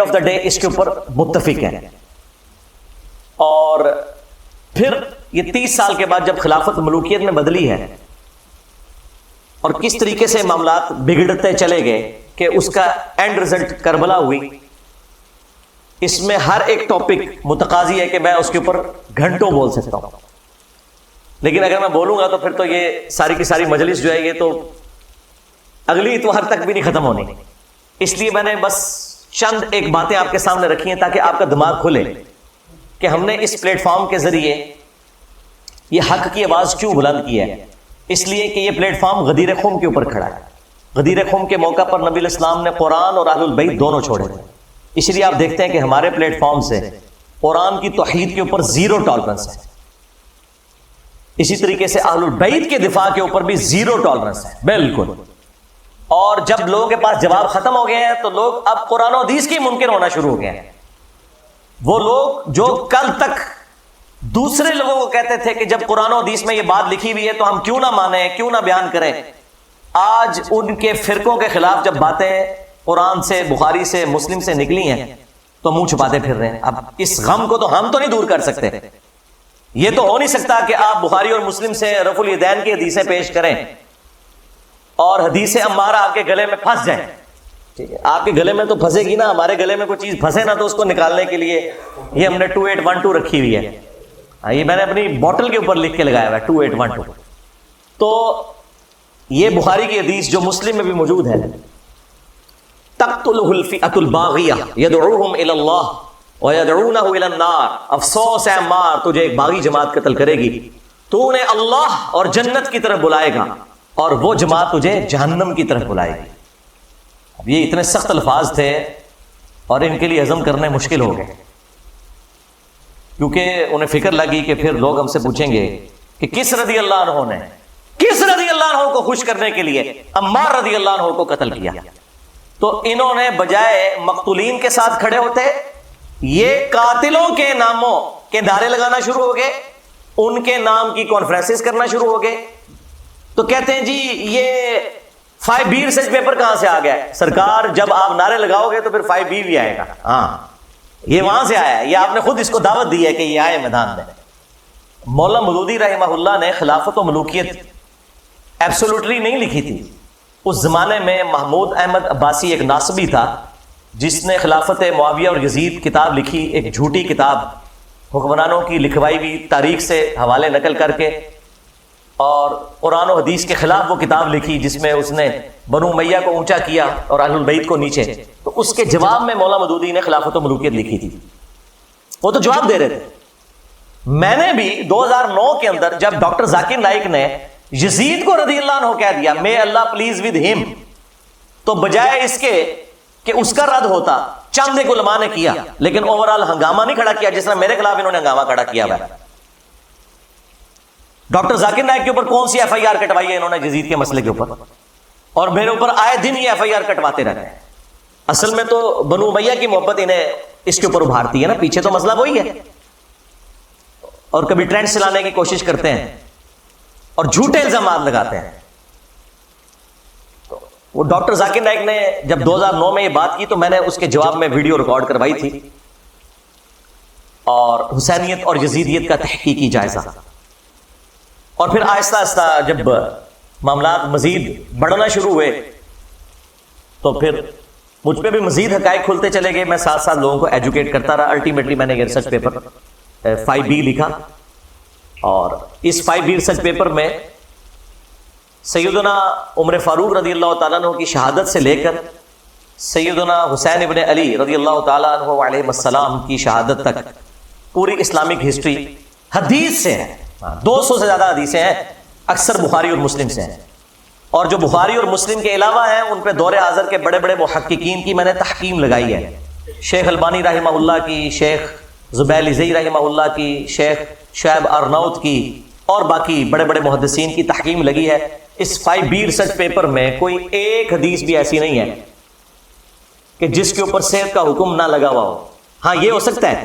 Of the day اس کے اوپر متفق ہیں. اور پھر یہ 30 سال کے بعد جب خلافت ملوکیت میں بدلی ہے اور کس طریقے سے معاملات بگڑتے چلے گئے کہ اس کا اینڈ رزلٹ کربلا ہوئی، اس میں ہر ایک ٹاپک متقاضی ہے کہ میں اس کے اوپر گھنٹوں بول سکتا ہوں، لیکن اگر میں بولوں گا تو پھر تو یہ ساری کی ساری مجلس جو ہے یہ تو اگلی اتوار تک بھی نہیں ختم ہونی. اس لیے میں نے بس چند ایک باتیں آپ کے سامنے رکھی ہیں تاکہ آپ کا دماغ کھلے کہ ہم نے اس پلیٹ فارم کے ذریعے یہ حق کی آواز کیوں بلند کی ہے. اس لیے کہ یہ پلیٹ فارم غدیر خم کے اوپر کھڑا ہے. غدیر خم کے موقع پر نبی الاسلام نے قرآن اور اہل البیت دونوں چھوڑے تھے. اس لیے آپ دیکھتے ہیں کہ ہمارے پلیٹ فارم سے قرآن کی توحید کے اوپر زیرو ٹالرنس ہے، اسی طریقے سے اہل البیت کے دفاع کے اوپر بھی زیرو ٹالرنس ہے بالکل. اور جب لوگوں کے پاس جواب ختم ہو گئے ہیں تو لوگ اب قرآن و حدیث کی منکر ہونا شروع ہو گئے ہیں. وہ لوگ جو کل تک دوسرے لوگوں کو کہتے تھے کہ جب قرآن و حدیث میں یہ بات لکھی ہوئی ہے تو ہم کیوں نہ مانیں، کیوں نہ بیان کریں، آج ان کے فرقوں کے خلاف جب باتیں قرآن سے، بخاری سے، مسلم سے نکلی ہیں تو منہ چھپاتے پھر رہے ہیں. اب اس غم کو تو ہم تو نہیں دور کر سکتے. یہ تو ہو نہیں سکتا کہ آپ بخاری اور مسلم سے رفع الیدین کی حدیثیں پیش کریں اور حدیث امارہ آپ کے گلے میں پھنس جائیں. ٹھیک ہے، آپ کے گلے میں تو پھنسے گی نا، ہمارے گلے میں کوئی چیز پھنسے نا تو اس کو نکالنے کے لیے یہ ہم نے 2812 رکھی ہوئی ہے. یہ میں نے اپنی بوٹل کے اوپر لکھ کے لگایا ہوا ہے 2812. تو یہ بخاری کی حدیث جو مسلم میں بھی موجود ہے، تقتلہ الفئۃ الباغیہ یدعوہم الی اللہ ویدعونہ الی النار. افسوس ہے عمار، تجھے ایک باغی جماعت قتل کرے گی، تو انہیں اللہ اور جنت کی طرف بلائے گا اور وہ جماعت تجھے جہنم کی طرف بلائے گی. اب یہ اتنے سخت الفاظ تھے اور ان کے لیے ہضم کرنے مشکل ہو گئے، کیونکہ انہیں فکر لگی کہ پھر لوگ ہم سے پوچھیں گے کہ کس رضی اللہ عنہ نے، کس رضی اللہ عنہ کو خوش کرنے کے لیے عمار رضی اللہ عنہ کو قتل کیا. تو انہوں نے بجائے مقتولین کے ساتھ کھڑے ہوتے یہ قاتلوں کے ناموں کے نعرے لگانا شروع ہو گئے، ان کے نام کی کانفرنسز کرنا شروع ہو گئے. تو کہتے ہیں جی یہ 5B ریسرچ پیپر کہاں سے آ گیا ہے؟ سرکار جب آپ نعرے لگاؤ گے تو پھر 5B بھی آئے گا. ہاں یہ وہاں سے آیا ہے، یہ آپ نے خود اس کو دعوت دی ہے کہ یہ آئے میدان میں. مولانا مودودی رحمہ اللہ نے خلافت و ملوکیت ایبسولوٹلی نہیں لکھی تھی. اس زمانے میں محمود احمد عباسی ایک ناصبی تھا جس نے خلافت معاویہ اور یزید کتاب لکھی، ایک جھوٹی کتاب حکمرانوں کی لکھوائی ہوئی تاریخ سے حوالے نقل کر کے، اور قرآن و حدیث کے خلاف وہ کتاب لکھی جس میں اس نے بنو امیہ کو اونچا کیا اور اہل البیت کو نیچے. تو اس کے جواب میں مولانا مودودی نے خلافت و ملوکیت لکھی تھی. وہ تو جواب دے رہے تھے. میں نے بھی 2009 کے اندر جب ڈاکٹر ذاکر نائک نے یزید کو رضی اللہ عنہ کہہ دیا مے اللہ پلیز ود ہم، تو بجائے اس کے کہ اس کا رد ہوتا چند ایک علماء نے کیا، لیکن اوورال ہنگامہ نہیں کھڑا کیا جس طرح میرے خلاف انہوں نے ہنگامہ کھڑا کیا ہوا ہے. ڈاکٹر ذاکر نائک کے اوپر کون سی FIR کٹوائی ہے انہوں نے یزید کے مسئلے کے اوپر، اور میرے اوپر آئے دن یہ FIR کٹواتے رہتے ہیں. اصل میں تو بنو امیہ کی محبت انہیں اس کے اوپر ابھارتی ہے نا، پیچھے تو مسئلہ وہی ہے، اور کبھی ٹرینڈ چلانے کی کوشش کرتے ہیں اور جھوٹے الزامات لگاتے ہیں. وہ ڈاکٹر ذاکر نائک نے جب 2009 میں یہ بات کی تو میں نے اس کے جواب میں ویڈیو ریکارڈ کروائی تھی اور حسینیت اور یزیدیت کا تحقیقی جائزہ. اور پھر آہستہ آہستہ جب معاملات مزید بڑھنا شروع ہوئے تو پھر مجھ پہ بھی مزید حقائق کھلتے چلے گئے. میں ساتھ ساتھ لوگوں کو ایجوکیٹ کرتا رہا. الٹیمیٹلی میں نے یہ ریسرچ پیپر 5B لکھا، اور اس 5B ریسرچ پیپر میں سیدنا عمر فاروق رضی اللہ تعالیٰ عنہ کی شہادت سے لے کر سیدنا حسین ابن علی رضی اللہ تعالیٰ عنہ علیہ السلام کی شہادت تک پوری اسلامک ہسٹری حدیث سے ہے. 200 سے زیادہ حدیثیں ہیں، اکثر بخاری اور مسلم سے ہیں، اور جو بخاری اور مسلم کے علاوہ ہیں ان پہ دور حاضر کے بڑے بڑے محققین کی میں نے تحکیم لگائی ہے. شیخ البانی رحمہ اللہ کی، شیخ زبیل زئی رحمہ اللہ کی، شیخ شعیب ارناؤت کی، اور باقی بڑے بڑے محدثین کی تحکیم لگی ہے. اس 5B ریسرچ پیپر میں کوئی ایک حدیث بھی ایسی نہیں ہے کہ جس کے اوپر صحت کا حکم نہ لگا ہوا ہو. ہاں یہ ہو سکتا ہے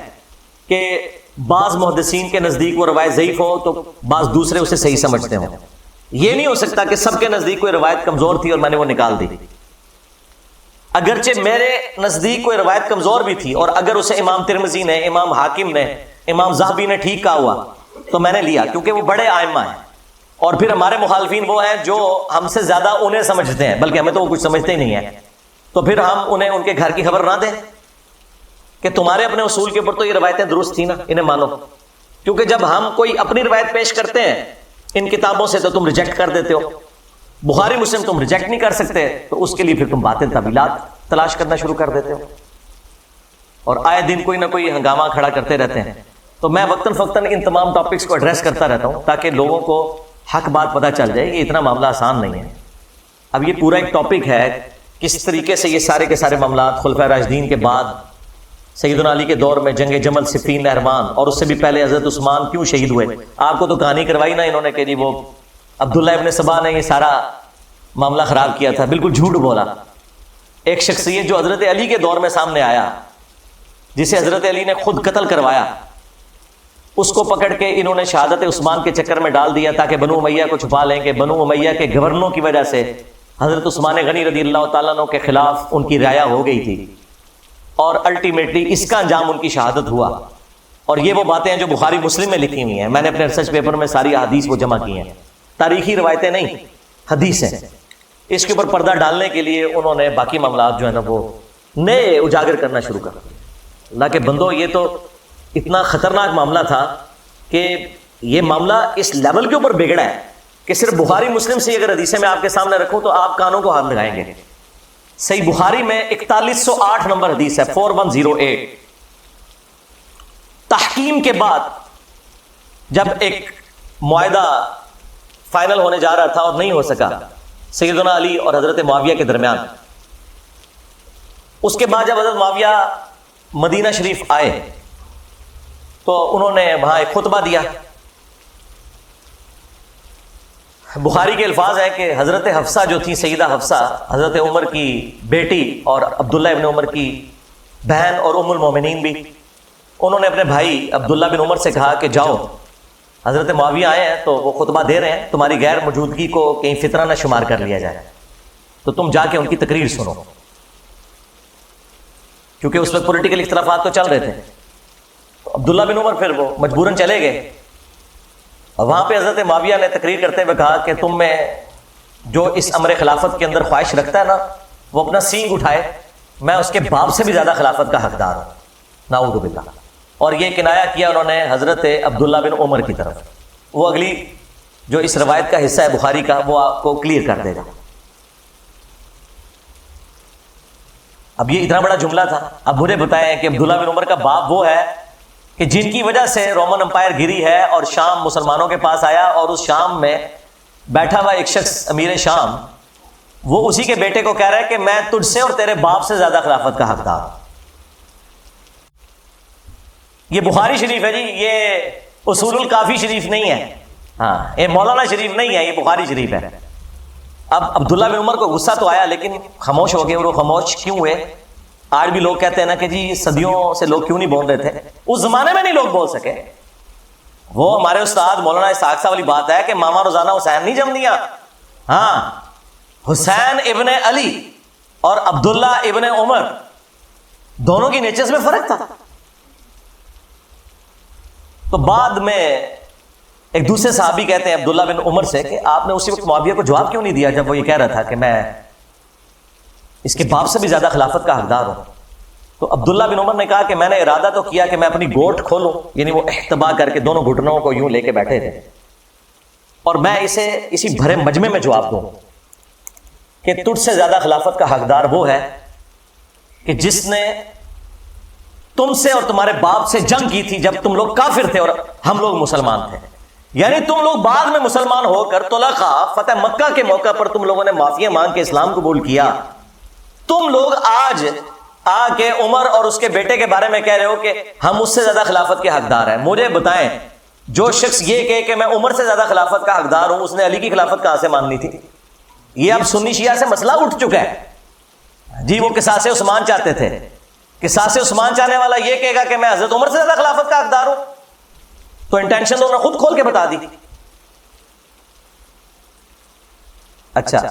کہ بعض محدثین کے نزدیک وہ روایت ضعیف ہو تو بعض دوسرے اسے صحیح سمجھتے ہوں. یہ نہیں ہو سکتا کہ سب کے نزدیک کوئی روایت کمزور تھی اور میں نے وہ نکال دی. اگرچہ میرے نزدیک کوئی روایت کمزور بھی تھی، اور اگر اسے امام ترمذی نے، امام حاکم نے، امام ذہبی نے ٹھیک کہا ہوا تو میں نے لیا، کیونکہ وہ بڑے ائمہ ہیں، اور پھر ہمارے مخالفین وہ ہیں جو ہم سے زیادہ انہیں سمجھتے ہیں، بلکہ ہمیں تو وہ کچھ سمجھتے ہی نہیں ہیں، تو پھر ہم انہیں ان کے گھر کی خبر نہ دیں کہ تمہارے اپنے اصول کے اوپر تو یہ روایتیں درست تھیں نا، انہیں مانو، کیونکہ جب ہم کوئی اپنی روایت پیش کرتے ہیں ان کتابوں سے تو تم ریجیکٹ کر دیتے ہو، بخاری مسلم تم ریجیکٹ نہیں کر سکتے، تو اس کے لیے پھر تم باطل تعویلات تلاش کرنا شروع کر دیتے ہو، اور آئے دن کوئی نہ کوئی ہنگامہ کھڑا کرتے رہتے ہیں۔ تو میں وقتاً فوقتاً ان تمام ٹاپکس کو ایڈریس کرتا رہتا ہوں تاکہ لوگوں کو حق بات پتہ چل جائے، یہ اتنا معاملہ آسان نہیں ہے۔ اب یہ پورا ایک ٹاپک ہے کس طریقے سے یہ سارے کے سارے معاملات خلفائے راشدین کے بعد سیدنا علی کے دور میں جنگ جمل، صفین، نہروان، اور اس سے بھی پہلے حضرت عثمان کیوں شہید ہوئے، آپ کو تو کہانی کروائی نا انہوں نے کہ جی وہ عبداللہ ابن سبا نے یہ سارا معاملہ خراب کیا تھا، بالکل جھوٹ بولا۔ ایک شخصیت جو حضرت علی کے دور میں سامنے آیا، جسے حضرت علی نے خود قتل کروایا، اس کو پکڑ کے انہوں نے شہادت عثمان کے چکر میں ڈال دیا تاکہ بنو امیہ کو چھپا لیں کہ بنو امیہ کے گورنروں کی وجہ سے حضرت عثمان غنی رضی اللہ تعالیٰ عنہ کے خلاف ان کی رعایا ہو گئی تھی، اور الٹیمیٹلی اس کا انجام ان کی شہادت ہوا۔ اور یہ وہ باتیں ہیں جو بخاری مسلم میں لکھی ہوئی ہیں، میں نے اپنے ریسرچ پیپر میں ساری احادیث وہ جمع کی ہیں، تاریخی روایتیں نہیں، حدیث ہیں۔ اس کے اوپر پردہ ڈالنے کے لیے انہوں نے باقی معاملات جو ہے نا وہ نئے اجاگر کرنا شروع کر دیا۔ اللہ کے بندو، یہ تو اتنا خطرناک معاملہ تھا کہ یہ معاملہ اس لیول کے اوپر بگڑا ہے کہ صرف بخاری مسلم سے اگر حدیثیں میں آپ کے سامنے رکھوں تو آپ کانوں کو ہاتھ لگائیں گے۔ صحیح بخاری میں 4108 نمبر حدیث ہے، 4108۔ تحکیم کے بعد جب ایک معاہدہ فائنل ہونے جا رہا تھا اور نہیں ہو سکا سیدنا علی اور حضرت معاویہ کے درمیان، اس کے بعد جب حضرت معاویہ مدینہ شریف آئے تو انہوں نے وہاں ایک خطبہ دیا۔ بخاری کے الفاظ ہیں کہ حضرت حفصہ جو تھی، سیدہ حفصہ، حضرت عمر کی بیٹی اور عبداللہ ابن عمر کی بہن اور ام المومنین بھی، انہوں نے اپنے بھائی عبداللہ بن عمر سے کہا کہ جاؤ، حضرت معاویہ آئے ہیں تو وہ خطبہ دے رہے ہیں، تمہاری غیر موجودگی کو کہیں فتنہ نہ شمار کر لیا جائے، تو تم جا کے ان کی تقریر سنو، کیونکہ اس وقت پولیٹیکل اختلافات تو چل رہے تھے۔ تو عبداللہ بن عمر پھر وہ مجبوراً چلے گئے، اور وہاں پہ حضرت معاویہ نے تقریر کرتے ہوئے کہا کہ تم میں جو اس امر خلافت کے اندر خواہش رکھتا ہے نا، وہ اپنا سینگ اٹھائے، میں اس کے باپ سے بھی زیادہ خلافت کا حقدار ہوں، نعوذ باللہ۔ اور یہ کنایا کیا انہوں نے حضرت عبداللہ بن عمر کی طرف۔ وہ اگلی جو اس روایت کا حصہ ہے بخاری کا، وہ آپ کو کلیئر کر دے گا۔ اب یہ اتنا بڑا جملہ تھا، اب مجھے بتائیں کہ عبداللہ بن عمر کا باپ وہ ہے کہ جن کی وجہ سے رومن امپائر گری ہے اور شام مسلمانوں کے پاس آیا، اور اس شام میں بیٹھا ہوا ایک شخص امیر شام، وہ اسی کے بیٹے کو کہہ رہا ہے کہ میں تجھ سے اور تیرے باپ سے زیادہ خلافت کا حقدار ہوں۔ یہ بخاری شریف ہے جی، یہ اصول الکافی شریف نہیں ہے، ہاں یہ مولانا شریف نہیں ہے، یہ بخاری شریف ہے۔ اب عبداللہ بن عمر کو غصہ تو آیا لیکن خاموش ہو گئے، اور وہ خاموش کیوں ہوئے؟ آج بھی لوگ کہتے ہیں نا کہ جی صدیوں سے لوگ کیوں نہیں بول رہے تھے، اس زمانے میں نہیں لوگ بول سکے۔ وہ ہمارے استاد مولانا اسحاق صاحب والی بات ہے کہ ماما روزانہ حسین نہیں جم دیا، ہاں حسین ابن علی اور عبداللہ ابن عمر دونوں کی نیچرز میں فرق تھا۔ تو بعد میں ایک دوسرے صحابی کہتے ہیں عبداللہ بن عمر سے کہ آپ نے اسی وقت معاویہ کو جواب کیوں نہیں دیا جب وہ یہ کہہ رہا تھا کہ میں اس کے باپ سے بھی زیادہ خلافت کا حقدار ہوں؟ تو عبداللہ بن عمر نے کہا کہ میں نے ارادہ تو کیا کہ میں اپنی گوٹ کھولوں، یعنی وہ احتبا کر کے دونوں گھٹنوں کو یوں لے کے بیٹھے تھے، اور میں اسے اسی بھرے مجمع میں جواب دوں کہ تجھ سے زیادہ خلافت کا حقدار وہ ہے کہ جس نے تم سے اور تمہارے باپ سے جنگ کی تھی جب تم لوگ کافر تھے اور ہم لوگ مسلمان تھے، یعنی تم لوگ بعد میں مسلمان ہو کر طلقہ فتح مکہ کے موقع پر تم لوگوں نے معافیاں مانگ کے اسلام قبول کیا، تم لوگ آج آ کے عمر اور اس کے بیٹے کے بارے میں کہہ رہے ہو کہ ہم اس سے زیادہ خلافت کے حقدار ہیں۔ مجھے بتائیں، جو شخص یہ کہے کہ میں عمر سے زیادہ خلافت کا حقدار ہوں، اس نے علی کی خلافت کہاں سے ماننی تھی؟ یہ اب سنی شیعہ سے مسئلہ اٹھ چکا ہے جی، وہ قصاص عثمان چاہتے تھے، قصاص عثمان چاہنے والا یہ کہے گا کہ میں حضرت عمر سے زیادہ خلافت کا حقدار ہوں، تو انٹینشن تو انہوں نے خود کھول کے بتا دی۔ اچھا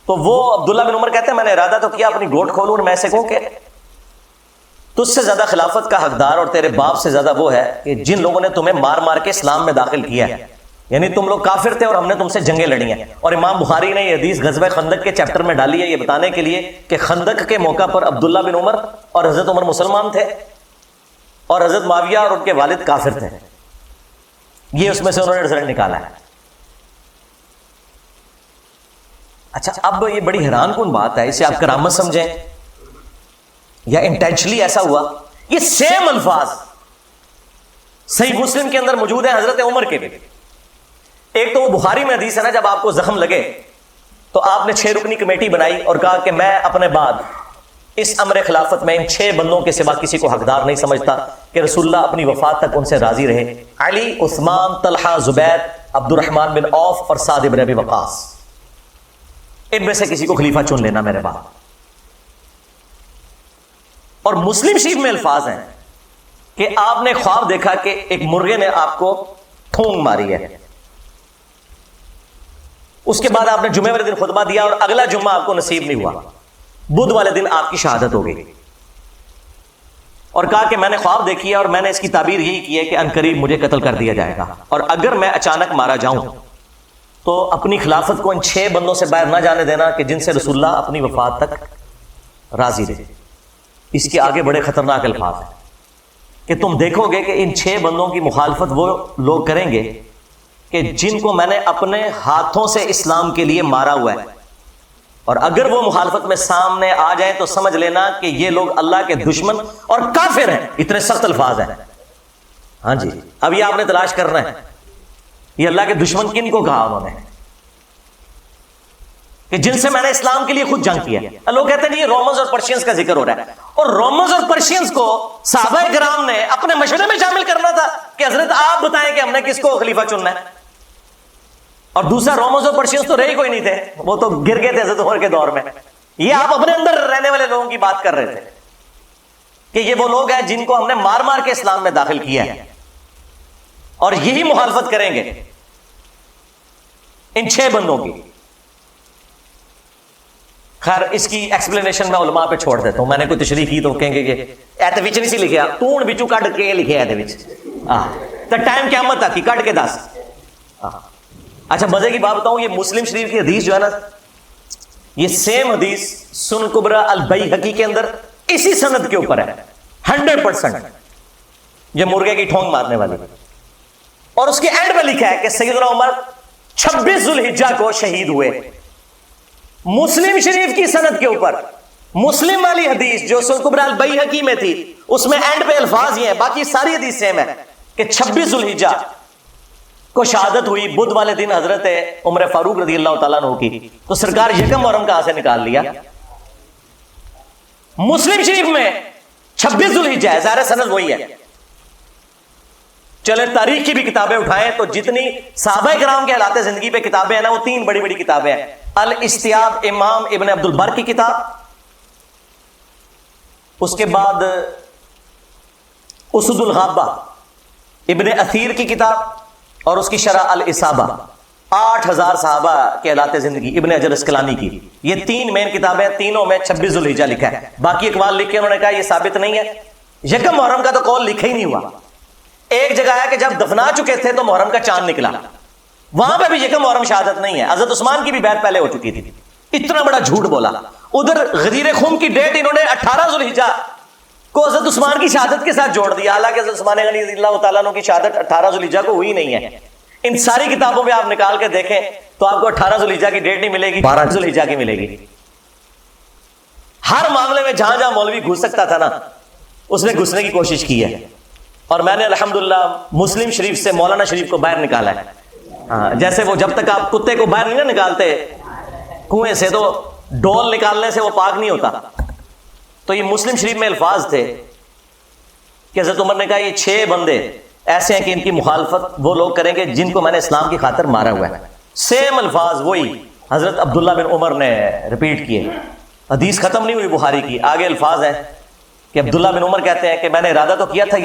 تو وہ عبداللہ بن عمر کہتے ہیں میں نے ارادہ تو کیا اپنی گھوٹ کھولوں اور میں سے کہوں کہ تجھ سے زیادہ خلافت کا حقدار اور تیرے باپ سے زیادہ وہ ہے کہ جن لوگوں نے تمہیں مار مار کے اسلام میں داخل کیا ہے، یعنی تم لوگ کافر تھے اور ہم نے تم سے جنگیں لڑی ہیں۔ اور امام بخاری نے یہ حدیث غزوہ خندق کے چیپٹر میں ڈالی ہے، یہ بتانے کے لیے کہ خندق کے موقع پر عبداللہ بن عمر اور حضرت عمر مسلمان تھے اور حضرت معاویہ اور ان کے والد کافر تھے، یہ اس میں سے انہوں نے رزلٹ نکالا ہے۔ اچھا، اب یہ بڑی حیران کن بات ہے، اسے آپ کرامت سمجھیں یا انٹینشنلی ایسا ہوا، یہ سیم الفاظ صحیح مسلم کے اندر موجود ہیں حضرت عمر کے بھی۔ ایک تو وہ بخاری میں حدیث ہے نا، جب آپ کو زخم لگے تو آپ نے 6 رکنی کمیٹی بنائی اور کہا کہ میں اپنے بعد اس امر خلافت میں ان 6 بندوں کے سوا کسی کو حقدار نہیں سمجھتا کہ رسول اللہ اپنی وفات تک ان سے راضی رہے، علی، عثمان، طلحہ، زبیر، عبد الرحمن بن عوف اور سعد بن ابی وقاص، ان میں سے کسی کو خلیفہ چن لینا میرے بعد۔ اور مسلم شریف میں الفاظ ہیں کہ آپ نے خواب دیکھا کہ ایک مرغے نے آپ کو ٹھونگ ماری ہے، اس کے بعد آپ نے جمعے والے دن خطبہ دیا اور اگلا جمعہ آپ کو نصیب نہیں ہوا، بدھ والے دن آپ کی شہادت ہو گئی، اور کہا کہ میں نے خواب دیکھی ہے اور میں نے اس کی تعبیر یہی کی ہے کہ عنقریب مجھے قتل کر دیا جائے گا، اور اگر میں اچانک مارا جاؤں تو اپنی خلافت کو ان 6 بندوں سے باہر نہ جانے دینا کہ جن سے رسول اللہ اپنی وفات تک راضی رہے۔ اس کے آگے بڑے خطرناک الفاظ ہیں کہ تم دیکھو گے کہ ان 6 بندوں کی مخالفت وہ لوگ کریں گے کہ جن کو میں نے اپنے ہاتھوں سے اسلام کے لیے مارا ہوا ہے، اور اگر وہ مخالفت میں سامنے آ جائیں تو سمجھ لینا کہ یہ لوگ اللہ کے دشمن اور کافر ہیں۔ اتنے سخت الفاظ ہیں۔ ہاں جی، اب یہ آپ نے تلاش کرنا ہے یہ اللہ کے دشمن کن کو کہا انہوں نے کہ جن سے میں نے اسلام کے لیے خود جنگ کیا۔ لوگ کہتے ہیں یہ رومنز اور پرشینز کا ذکر ہو رہا ہے، اور رومنز اور پرشینز کو صحابہ کرام نے اپنے مشورے میں شامل کرنا تھا کہ حضرت آپ بتائیں کہ ہم نے کس کو خلیفہ چننا ہے، اور دوسرا رومنز اور پرشینز تو رہے کوئی نہیں تھے، وہ تو گر گئے تھے حضرت عمر کے دور میں۔ یہ آپ اپنے اندر رہنے والے لوگوں کی بات کر رہے تھے کہ یہ وہ لوگ ہیں جن کو ہم نے مار مار کے اسلام میں داخل کیا ہے، اور یہی مخالفت کریں گے ان 6 بندوں کی۔ خیر اس کی ایکسپلینیشن میں علماء پہ چھوڑ دیتا ہوں، میں نے کوئی تشریح کی تو کہیں گے کہ ایتے وچ نہیں سی لکھیا، تو ہن وچوں کڈ کے لکھیا ایتے وچ تے ٹائم قیامت تک کی کڈ کے دس۔ اچھا مزے کی بات بتاؤں، یہ مسلم شریف کی حدیث جو ہے نا، یہ سیم حدیث سنن کبری البیہقی کے اندر اسی سند کے اوپر ہے 100%، یہ مرغے کی ٹھونگ مارنے والی، اور اس کے اینڈ میں لکھا ہے کہ سیدنا عمر 26 ذوالحجہ کو شہید ہوئے۔ مسلم شریف کی سند کے اوپر مسلم والی حدیث جو سنن کبری البیہقی میں تھی، اس میں اینڈ پہ الفاظ یہ ہیں، باقی ساری حدیث سیم ہے کہ 26 ذوالحجہ کو شہادت ہوئی بدھ والے دن حضرت عمر فاروق رضی اللہ تعالیٰ عنہ کی، تو سرکار یکم محرم کہاں سے نکال لیا؟ مسلم شریف میں 26 ذوالحجہ ہے، ظاہر سند وہی ہے۔ چلے تاریخ کی بھی کتابیں اٹھائیں تو جتنی صحابہ کرام کے حالات زندگی پہ کتابیں ہیں نا، وہ 3 بڑی بڑی کتابیں ہیں۔ الاستیاب امام ابن عبد البر کی کتاب، اس کے بعد اسد الغابہ ابن اثیر کی کتاب، اور اس کی شرح الاصابہ 8000 صحابہ کے حالات زندگی ابن حجر اسقلانی کی۔ یہ 3 مین کتابیں، تینوں میں 26 ذوالحجہ لکھا ہے، باقی اقوال لکھ کے انہوں نے کہا یہ ثابت نہیں ہے۔ یکم محرم کا تو قول لکھا ہی نہیں ہوا۔ ایک جگہ ہے کہ جب دفنا چکے تھے تو محرم کا چاند نکلا، وہاں پہ بھی یکم محرم شہادت نہیں ہے، حضرت عثمان کی بھی بیعت پہلے ہو چکی تھی۔ اتنا بڑا جھوٹ بولا۔ ادھر غدیر خم کی ڈیٹ انہوں نے 18 ذوالحجہ کو حضرت عثمان کی شہادت کے ساتھ جوڑ دیا، حالانکہ حضرت عثمان غنی رضی اللہ تعالیٰ عنہ کی شہادت 18 ذوالحجہ کو ہوئی نہیں ہے۔ ان ساری کتابوں میں آپ نکال کے دیکھیں تو آپ کو 18 ذوالحجہ کی ڈیٹ نہیں ملے گی، 12 ذوالحجہ کی ملے گی۔ ہر معاملے میں جہاں جہاں مولوی گھس سکتا تھا نا، اس نے گھسنے کی کوشش کی ہے، اور میں نے الحمدللہ مسلم شریف سے مولانا شریف کو باہر نکالا ہے۔ جیسے وہ جب تک آپ کتے کو باہر نہیں نہ نکالتے کنویں سے، تو ڈول نکالنے سے وہ پاک نہیں ہوتا، تو یہ مسلم شریف میں الفاظ تھے کہ حضرت عمر نے کہا یہ 6 بندے ایسے ہیں کہ ان کی مخالفت وہ لوگ کریں گے جن کو میں نے اسلام کی خاطر مارا ہوا ہے۔ سیم الفاظ وہی حضرت عبداللہ بن عمر نے ریپیٹ کیے۔ حدیث ختم نہیں ہوئی بخاری کی، آگے الفاظ ہیں کہ عبداللہ بن عمر کہتے ہیں کہ میں نے ارادہ تو کیا تھا